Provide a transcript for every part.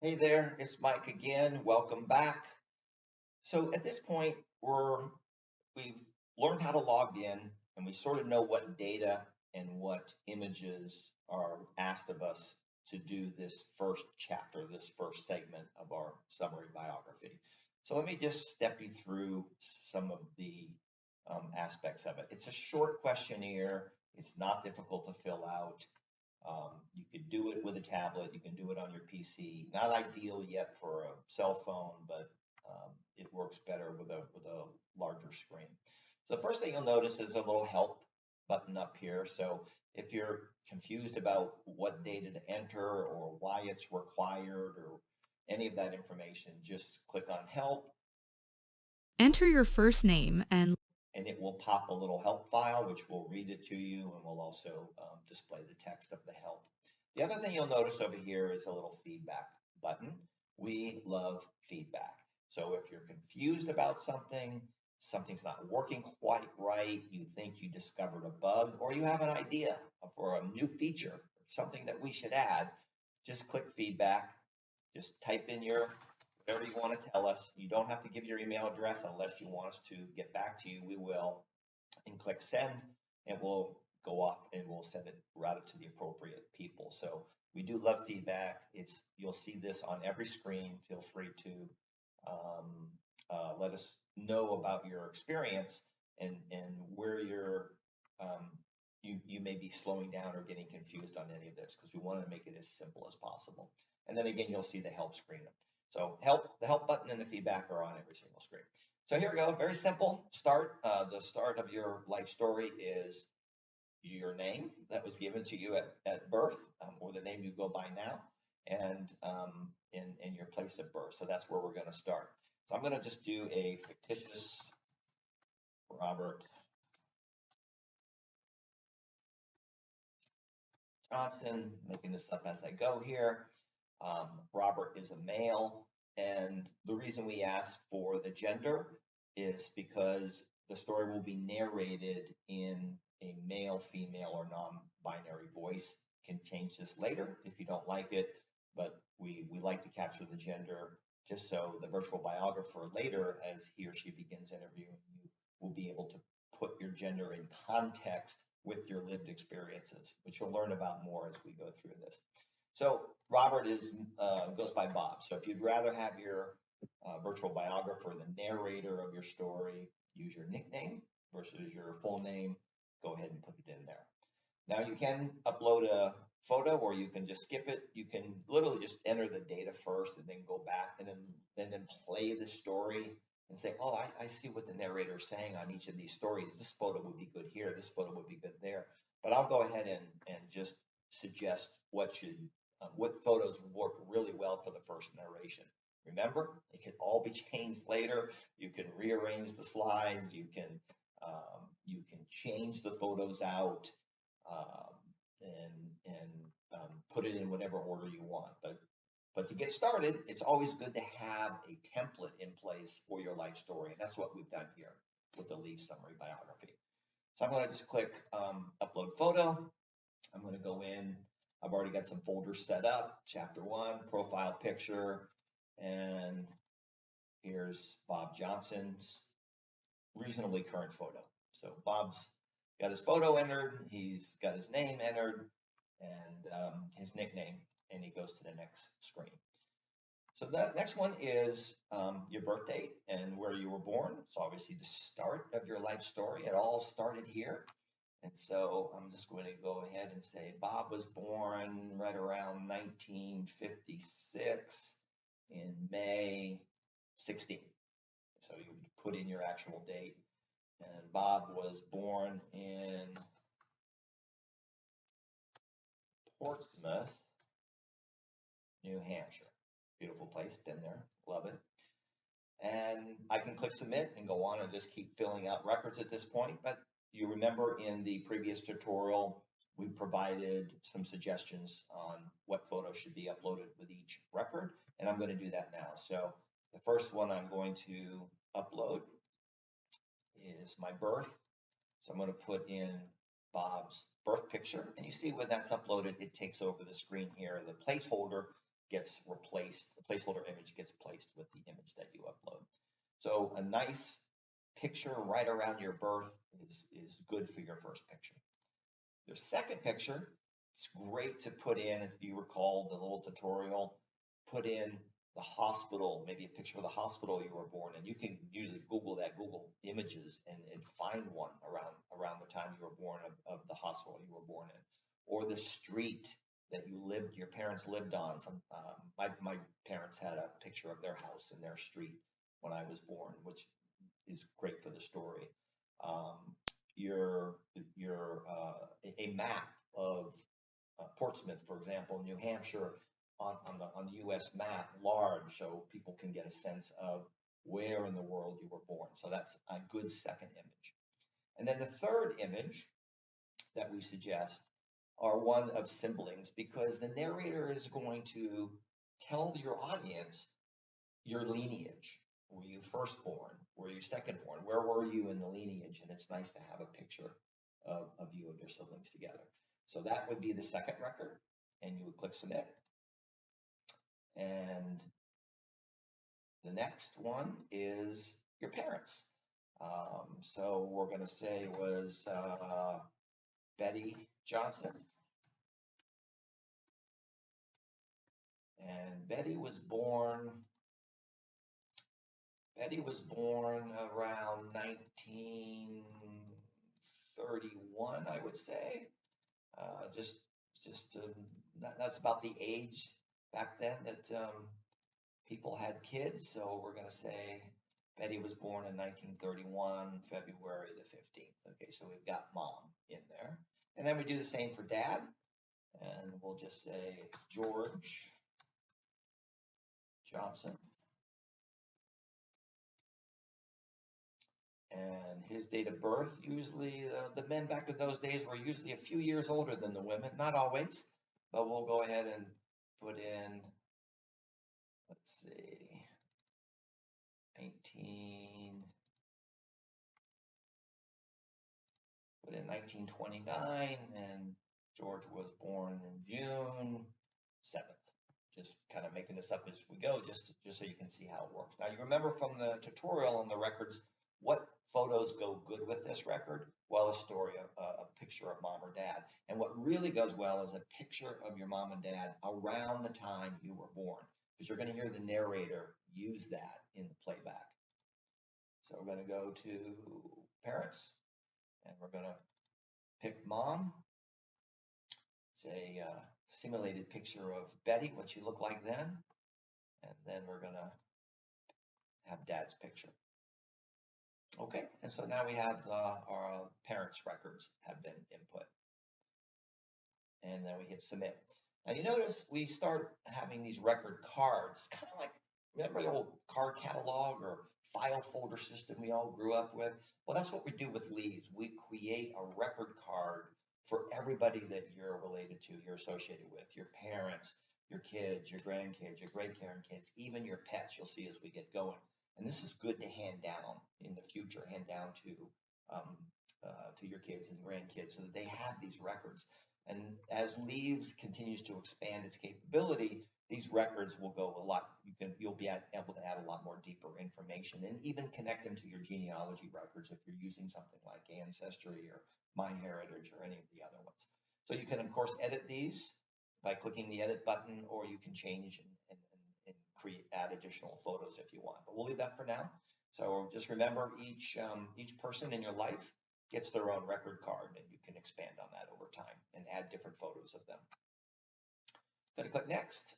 Hey there, it's Mike again. Welcome back. So at this point, we've learned how to log in and we sort of know what data and what images are asked of us to do this first chapter, this first segment of our summary biography. So let me just step you through some of the aspects of it. It's a short questionnaire. It's not difficult to fill out. You could do it with a tablet. You can do it on your PC. Not ideal yet for a cell phone, but it works better with a larger screen. So the first thing you'll notice is a little help button up here. So if you're confused about what data to enter or why it's required or any of that information, just click on help Enter your first name and and it will pop a little help file, which will read it to you and will also display the text of the help. The other thing you'll notice over here is a little feedback button. We love feedback. So if you're confused about something, something's not working quite right, you think you discovered a bug, or you have an idea for a new feature, something that we should add, just click feedback, just type in your whatever you want to tell us. You don't have to give your email address unless you want us to get back to you. We will, and click send, and we'll go off and we'll send it routed to the appropriate people. So we do love feedback. You'll see this on every screen. Feel free to let us know about your experience and where you may be slowing down or getting confused on any of this because we want to make it as simple as possible. And then again, you'll see the help screen. So the help button and the feedback are on every single screen. So here we go, very simple start. The start of your life story is your name that was given to you at birth, or the name you go by now, and in your place of birth. So that's where we're going to start. So I'm going to just do a fictitious Robert Johnson, making this up as I go here. Robert is a male, and the reason we ask for the gender is because the story will be narrated in a male, female, or non-binary voice. You can change this later if you don't like it, but we like to capture the gender just so the virtual biographer later, as he or she begins interviewing you, will be able to put your gender in context with your lived experiences, which you'll learn about more as we go through this. So Robert goes by Bob. So if you'd rather have your virtual biographer, the narrator of your story, use your nickname versus your full name, go ahead and put it in there. Now you can upload a photo or you can just skip it. You can literally just enter the data first and then go back and then play the story and say, oh, I see what the narrator is saying on each of these stories. This photo would be good here. This photo would be good there. But I'll go ahead and just suggest what photos work really well for the first narration. Remember, it can all be changed later. You can rearrange the slides. You can change the photos out um, and put it in whatever order you want. But to get started, it's always good to have a template in place for your life story, and that's what we've done here with the Leaf Summary Biography. So I'm going to just click Upload Photo. I'm going to go in. I've already got some folders set up. Chapter 1, Profile Picture, and here's Bob Johnson's reasonably current photo. So Bob's got his photo entered, he's got his name entered, and his nickname, and he goes to the next screen. So that next one is your birth date and where you were born. It's obviously the start of your life story. It all started here. And so I'm just going to go ahead and say Bob was born right around 1956 in May 16. So you put in your actual date. And Bob was born in Portsmouth, New Hampshire. Beautiful place, been there, love it. And I can click submit and go on and just keep filling out records at this point. But you remember in the previous tutorial, we provided some suggestions on what photos should be uploaded with each record, and I'm going to do that now. So the first one I'm going to upload is my birth. So I'm going to put in Bob's birth picture, and you see when that's uploaded, it takes over the screen here. The placeholder gets replaced, the placeholder image gets placed with the image that you upload. So a nice picture right around your birth is good for your first picture. Your second picture, it's great to put in, if you recall the little tutorial, put in the hospital, maybe a picture of the hospital you were born in. You can usually Google that, Google images, and find one around the time you were born of the hospital you were born in, or the street that your parents lived on. My parents had a picture of their house and their street when I was born, which is great for the story. A map of Portsmouth, for example, New Hampshire, on the U.S. map, large, so people can get a sense of where in the world you were born. So that's a good second image. And then the third image that we suggest are one of siblings, because the narrator is going to tell your audience your lineage. Were you firstborn? Were you secondborn? Where were you in the lineage? And it's nice to have a picture of you and your siblings together. So that would be the second record, and you would click submit. And the next one is your parents. So we're going to say was Betty Johnson. And Betty was born around 1931, I would say. That's about the age back then that people had kids. So we're going to say Betty was born in 1931, February the 15th. Okay, so we've got mom in there. And then we do the same for dad. And we'll just say George Johnson. And his date of birth, usually the men back in those days were usually a few years older than the women, not always, but we'll go ahead and put in, let's see, 1929, and George was born in June 7th. Just kind of making this up as we go, just so you can see how it works. Now, you remember from the tutorial on the records, what photos go good with this record? Well, a story, a picture of mom or dad. And what really goes well is a picture of your mom and dad around the time you were born, because you're going to hear the narrator use that in the playback. So we're going to go to parents, and we're going to pick mom. Say simulated picture of Betty, what she looked like then, and then we're going to have dad's picture. Okay, and so now we have our parents' records have been input. And then we hit submit. Now you notice we start having these record cards, kind of like, remember the old card catalog or file folder system we all grew up with? Well, that's what we do with leaves. We create a record card for everybody that you're related to, you're associated with, your parents, your kids, your grandkids, your great-grandkids, even your pets, you'll see as we get going. And this is good to hand down in the future, hand down to your kids and grandkids so that they have these records. And as Leaves continues to expand its capability, these records will go a lot, you'll be able to add a lot more deeper information and even connect them to your genealogy records if you're using something like Ancestry or MyHeritage or any of the other ones. So you can, of course, edit these by clicking the edit button, or you can change and add additional photos if you want. But we'll leave that for now. So just remember, each person in your life gets their own record card, and you can expand on that over time and add different photos of them. Going to click next.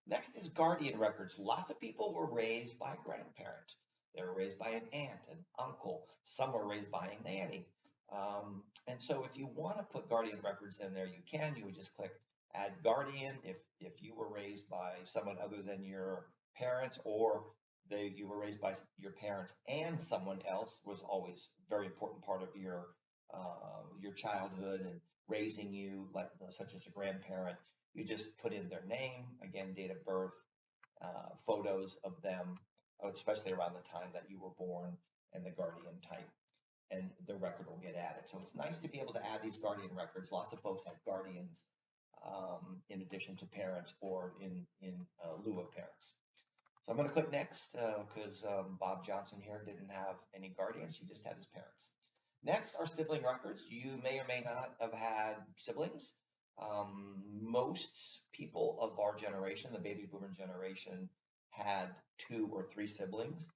Next is guardian records. Lots of people were raised by a grandparent. They were raised by an aunt, an uncle. Some were raised by a nanny. And so if you want to put guardian records in there, you can. You would just click add guardian if you were raised by someone other than your parents, or you were raised by your parents and someone else was always a very important part of your childhood and raising you, like such as a grandparent. You just put in their name, again, date of birth, photos of them, especially around the time that you were born, and the guardian type, and the record will get added. So it's nice to be able to add these guardian records. Lots of folks have guardians in addition to parents or in lieu of parents. So I'm going to click next because Bob Johnson here didn't have any guardians. He just had his parents. Next are sibling records. You may or may not have had siblings. Most people of our generation, the baby boomer generation, had 2 or 3 siblings.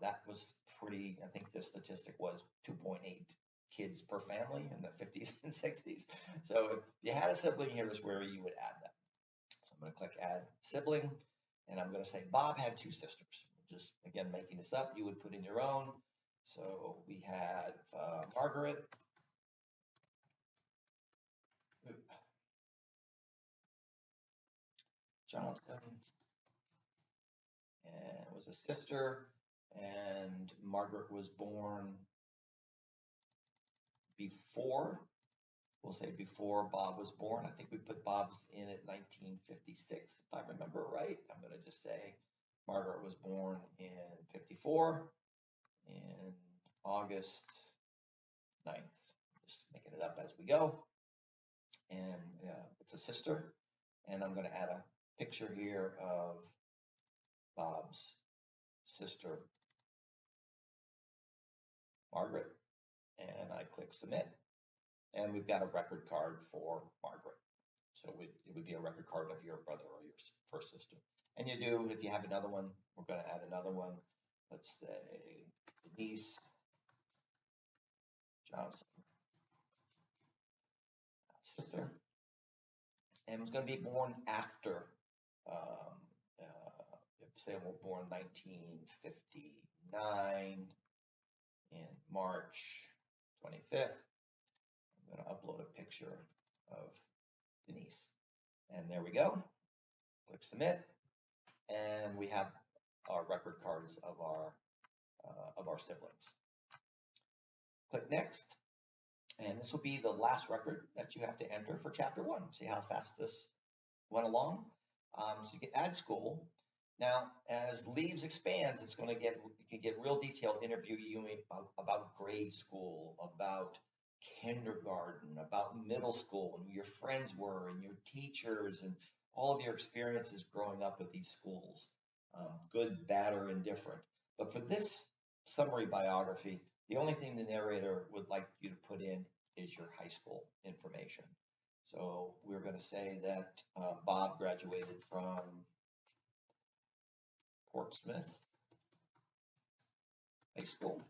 That was pretty, I think the statistic was 2.8 kids per family in the 50s and 60s. So if you had a sibling, here's where you would add them. So I'm going to click add sibling, and I'm going to say Bob had 2 sisters. Just again, making this up, you would put in your own. So we had Margaret, Johnson, and was a sister, and Margaret was born before, we'll say before Bob was born. I think we put Bob's in at 1956, if I remember right. I'm going to just say Margaret was born in 54 in August 9th. Just making it up as we go. And it's a sister. And I'm going to add a picture here of Bob's sister, Margaret. And I click submit. And we've got a record card for Margaret. So it would be a record card of your brother or your first sister. And you do, if you have another one, we're going to add another one. Let's say Denise Johnson, sister. And was going to be born after, say we're born 1959 in March 25th. I'm going to upload a picture of Denise. And there we go. Click submit. And we have our record cards of our siblings. Click next. And this will be the last record that you have to enter for chapter 1. See how fast this went along? So you can add school. Now, as Leaves expands, it can get real detailed interviewing about grade school, about kindergarten, about middle school, and who your friends were, and your teachers, and all of your experiences growing up with these schools, good, bad, or indifferent. But for this summary biography, the only thing the narrator would like you to put in is your high school information. So we're going to say that Bob graduated from Portsmouth High School.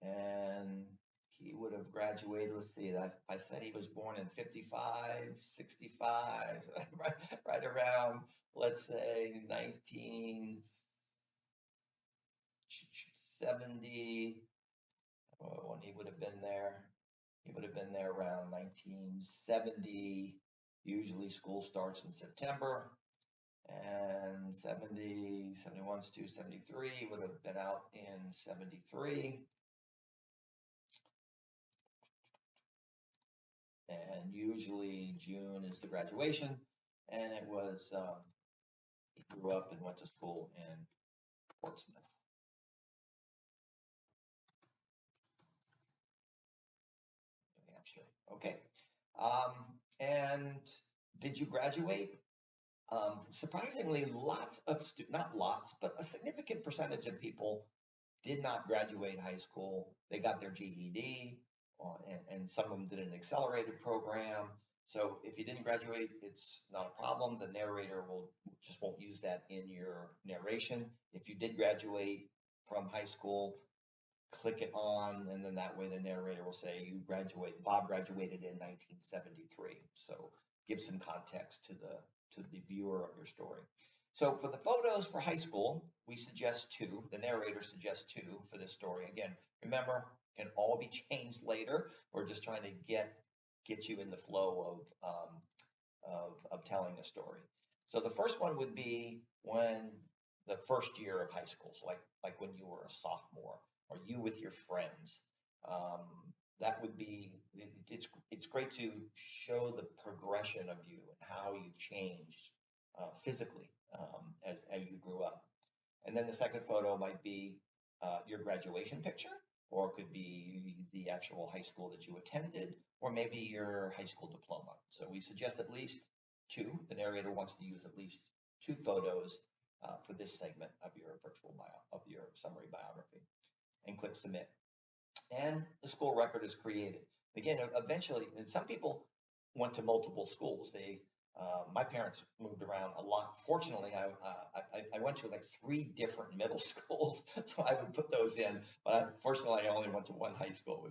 And he would have graduated, let's see, I said he was born in 55, 65, right around, let's say 1970, when he would have been there. He would have been there around 1970. Usually school starts in September. And 70, 71, 72, 73 would have been out in 73. And usually June is the graduation. And it was, he grew up and went to school in Portsmouth. Okay. And did you graduate? Surprisingly, not lots, but a significant percentage of people did not graduate high school. They got their GED, and some of them did an accelerated program. So if you didn't graduate, it's not a problem. The narrator won't use that in your narration. If you did graduate from high school, click it on, and then that way the narrator will say Bob graduated in 1973. So give some context to the viewer of your story. So for the photos for high school, we suggest 2. The narrator suggests 2 for this story. Again, remember, can all be changed later. We're just trying to get you in the flow of telling the story. So the first one would be when the first year of high school, so like when you were a sophomore, or you with your friends. That would be, it's great to show the progression of you and how you changed physically as you grew up. And then the second photo might be your graduation picture. or it could be the actual high school that you attended, or maybe your high school diploma. So we suggest at least two. The narrator wants to use at least two photos for this segment of your of your summary biography, and click submit. And the school record is created. Again, eventually, some people went to multiple schools. My parents moved around a lot. Fortunately, I went to like 3 different middle schools, so I would put those in. But unfortunately, I only went to one high school,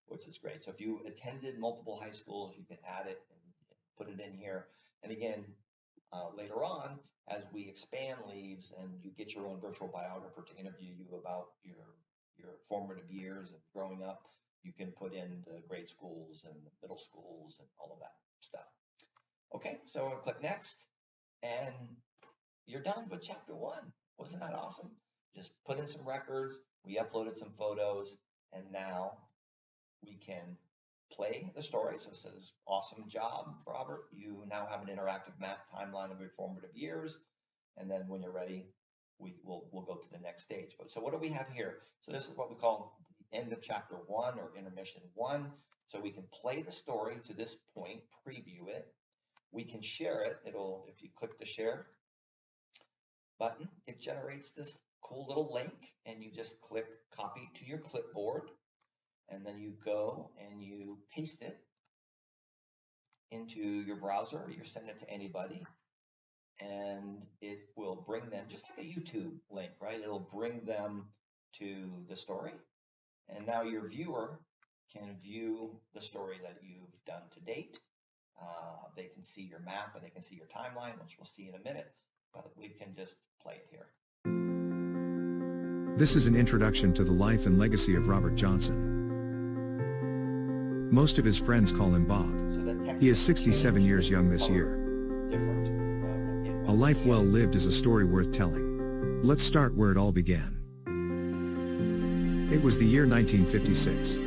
which is great. So if you attended multiple high schools, you can add it and put it in here. And again, later on, as we expand leaves and you get your own virtual biographer to interview you about your formative years and growing up, you can put in the grade schools and middle schools and all of that stuff. Okay, so I'll click next, and you're done with chapter 1. Wasn't that awesome? Just put in some records, we uploaded some photos, and now we can play the story. So it says, awesome job, Robert. You now have an interactive map timeline of your formative years. And then when you're ready, we'll go to the next stage. So what do we have here? So this is what we call the end of chapter 1 or intermission 1. So we can play the story to this point, preview it. We can share it. If you click the share button, it generates this cool little link, and you just click copy to your clipboard, and then you go and you paste it into your browser, or you send it to anybody, and it will bring them, just like a YouTube link, right? It'll bring them to the story, and now your viewer can view the story that you've done to date. They can see your map and they can see your timeline, which we'll see in a minute, but we can just play it here. This is an introduction to the life and legacy of Robert Johnson. Most of his friends call him Bob. He is 67 years young this year. A life well lived is a story worth telling. Let's start where it all began. It was the year 1956.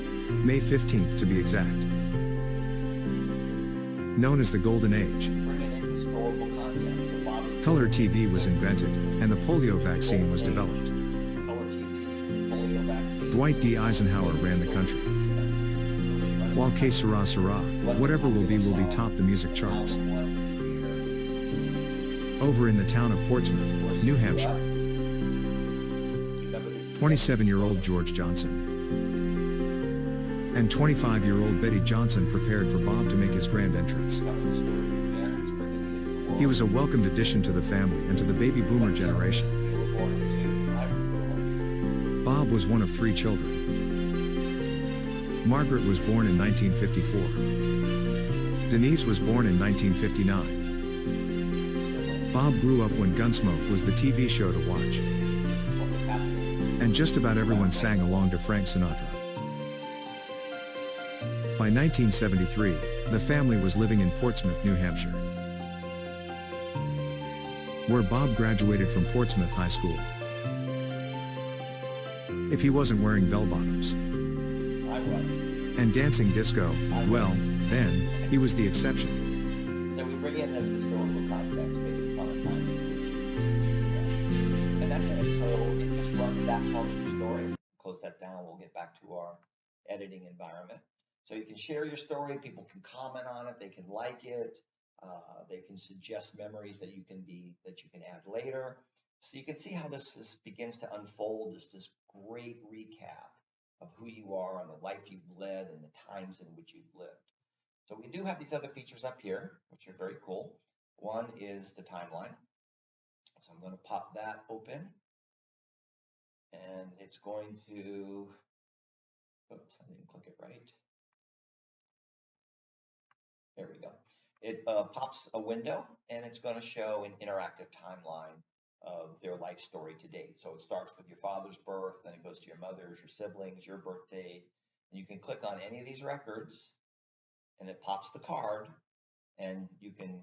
May 15th to be exact. Known as the Golden Age. Color TV was invented, and the polio vaccine was developed. Dwight D. Eisenhower ran the country. While Que Sera Sera, Whatever Will Be top the music charts. Over in the town of Portsmouth, New Hampshire, 27-year-old George Johnson and 25-year-old Betty Johnson prepared for Bob to make his grand entrance. He was a welcomed addition to the family and to the baby boomer generation. Bob was one of 3 children. Margaret was born in 1954. Denise was born in 1959. Bob grew up when Gunsmoke was the TV show to watch. And just about everyone sang along to Frank Sinatra. By 1973, the family was living in Portsmouth, New Hampshire, where Bob graduated from Portsmouth High School. If he wasn't wearing bell-bottoms and dancing disco, well, then, he was the exception. So we bring in this historical context based upon the times in which you and that's it. So it just runs that part of the story. Close that down, we'll get back to our editing environment. So you can share your story, people can comment on it, they can like it, they can suggest memories that you can add later. So you can see how this begins to unfold, this great recap of who you are and the life you've led and the times in which you've lived. So we do have these other features up here, which are very cool. One is the timeline. So I'm going to pop that open, and it's going to, oops, I didn't click it right. There we go. It pops a window, and it's going to show an interactive timeline of their life story to date. So it starts with your father's birth, then it goes to your mother's, your siblings, your birth date. And you can click on any of these records, and it pops the card, and you can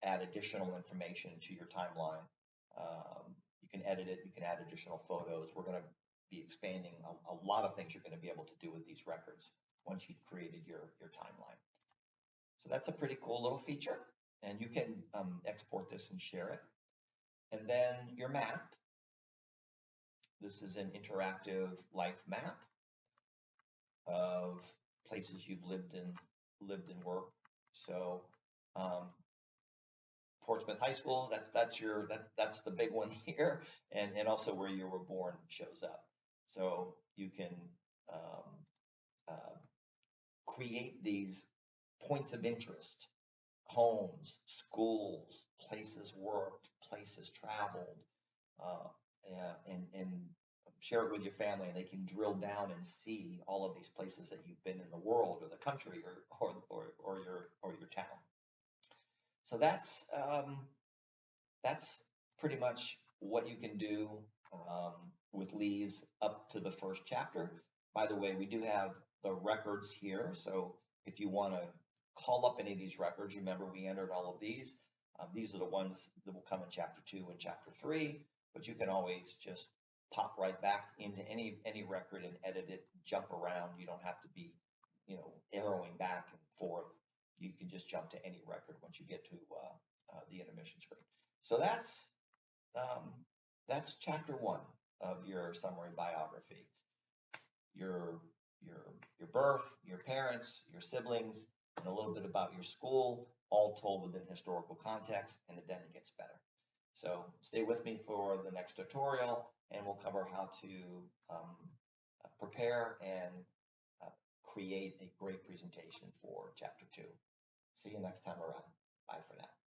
add additional information to your timeline. You can edit it, you can add additional photos. We're going to be expanding a lot of things you're going to be able to do with these records once you've created your timeline. So that's a pretty cool little feature, and you can export this and share it. And then your map. This is an interactive life map of places you've lived and worked. So Portsmouth High School, that's the big one here, and also where you were born shows up. So you can create these points of interest: homes, schools, places worked, places traveled, and share it with your family, and they can drill down and see all of these places that you've been in the world or the country or your town. So that's pretty much what you can do with leaves up to the first chapter. By the way, we do have the records here, so if you want to call up any of these records, remember we entered all of these. These are the ones that will come in chapter 2 and chapter 3, but you can always just pop right back into any record and edit it, jump around. You don't have to be, arrowing back and forth. You can just jump to any record once you get to the intermission screen. So that's chapter 1 of your summary biography. Your birth, your parents, your siblings, and a little bit about your school, all told within historical context, and then it gets better. So stay with me for the next tutorial, and we'll cover how to prepare and create a great presentation for chapter 2. See you next time around. Bye for now.